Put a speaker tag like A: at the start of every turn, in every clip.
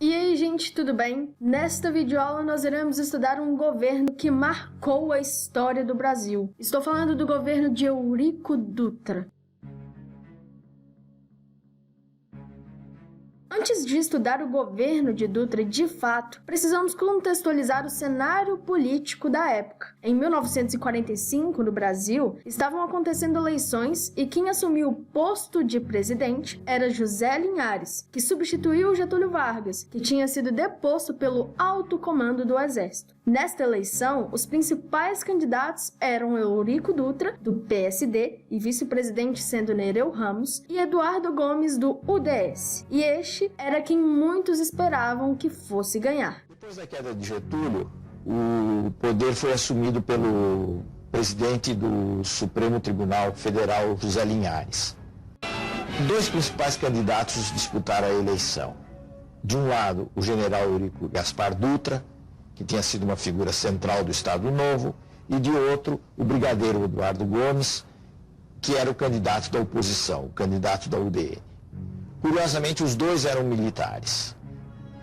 A: E aí, gente, tudo bem? Nesta videoaula nós iremos estudar um governo que marcou a história do Brasil. Estou falando do governo de Eurico Dutra. Antes de estudar o governo de Dutra de fato, precisamos contextualizar o cenário político da época. Em 1945, no Brasil, estavam acontecendo eleições e quem assumiu o posto de presidente era José Linhares, que substituiu Getúlio Vargas, que tinha sido deposto pelo alto comando do Exército. Nesta eleição, os principais candidatos eram Eurico Dutra, do PSD, e vice-presidente sendo Nereu Ramos, e Eduardo Gomes, do UDS. E este era quem muitos esperavam que fosse ganhar.
B: Depois da queda de Getúlio, o poder foi assumido pelo presidente do Supremo Tribunal Federal, José Linhares. Dois principais candidatos disputaram a eleição. De um lado, o general Eurico Gaspar Dutra, que tinha sido uma figura central do Estado Novo, e de outro, o brigadeiro Eduardo Gomes, que era o candidato da oposição, o candidato da UDN. Curiosamente, os dois eram militares,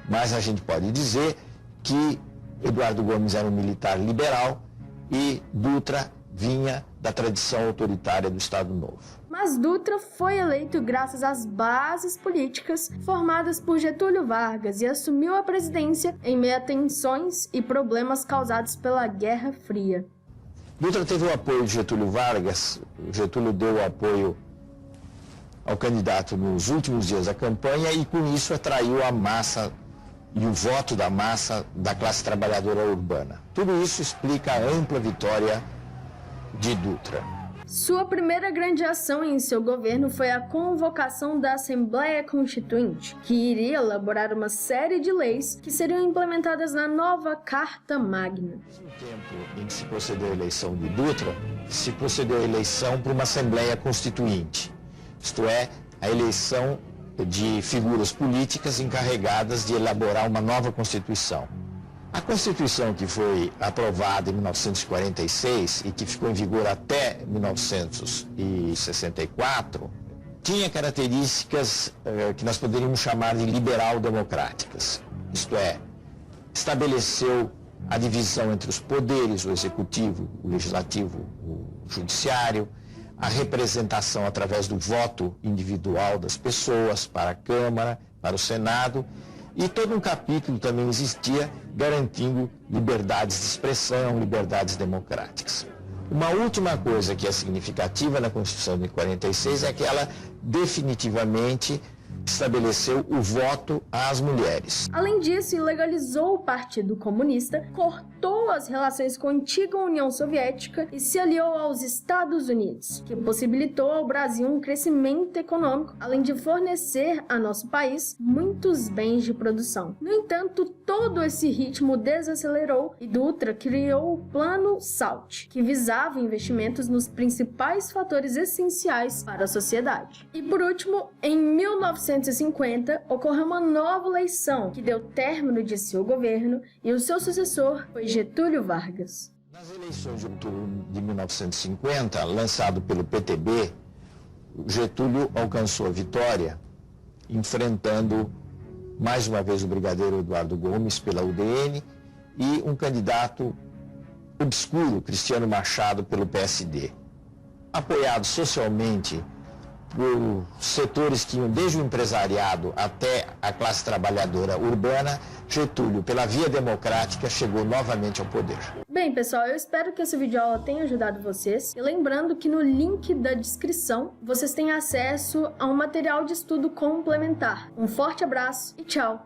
B: mas a gente pode dizer que Eduardo Gomes era um militar liberal e Dutra vinha da tradição autoritária do Estado Novo.
A: Mas Dutra foi eleito graças às bases políticas formadas por Getúlio Vargas e assumiu a presidência em meio a tensões e problemas causados pela Guerra Fria.
B: Dutra teve o apoio de Getúlio Vargas. Getúlio deu o apoio ao candidato nos últimos dias da campanha e com isso atraiu a massa e o voto da massa da classe trabalhadora urbana. Tudo isso explica a ampla vitória de Dutra.
A: Sua primeira grande ação em seu governo foi a convocação da Assembleia Constituinte, que iria elaborar uma série de leis que seriam implementadas na nova Carta Magna.
B: Ao mesmo tempo em que se procedeu à eleição de Dutra, se procedeu à eleição para uma Assembleia Constituinte, isto é, a eleição de figuras políticas encarregadas de elaborar uma nova Constituição. A Constituição que foi aprovada em 1946 e que ficou em vigor até 1964 tinha características que nós poderíamos chamar de liberal-democráticas. Isto é, estabeleceu a divisão entre os poderes, o executivo, o legislativo, o judiciário, a representação através do voto individual das pessoas para a Câmara, para o Senado, e todo um capítulo também existia garantindo liberdades de expressão, liberdades democráticas. Uma última coisa que é significativa na Constituição de 46 é que ela definitivamente estabeleceu o voto às mulheres.
A: Além disso, legalizou o Partido Comunista, cortou as relações com a antiga União Soviética e se aliou aos Estados Unidos, que possibilitou ao Brasil um crescimento econômico, além de fornecer a nosso país muitos bens de produção. No entanto, todo esse ritmo desacelerou e Dutra criou o Plano SALT, que visava investimentos nos principais fatores essenciais para a sociedade. E por último, em 1950, ocorreu uma nova eleição que deu término de seu governo e o seu sucessor foi Getúlio Vargas.
B: Nas eleições de outubro de 1950, lançado pelo PTB, Getúlio alcançou a vitória, enfrentando mais uma vez o brigadeiro Eduardo Gomes pela UDN e um candidato obscuro, Cristiano Machado, pelo PSD. Apoiado socialmente por setores que iam desde o empresariado até a classe trabalhadora urbana, Getúlio, pela via democrática, chegou novamente ao poder.
A: Bem, pessoal, eu espero que essa videoaula tenha ajudado vocês. E lembrando que no link da descrição vocês têm acesso a um material de estudo complementar. Um forte abraço e tchau!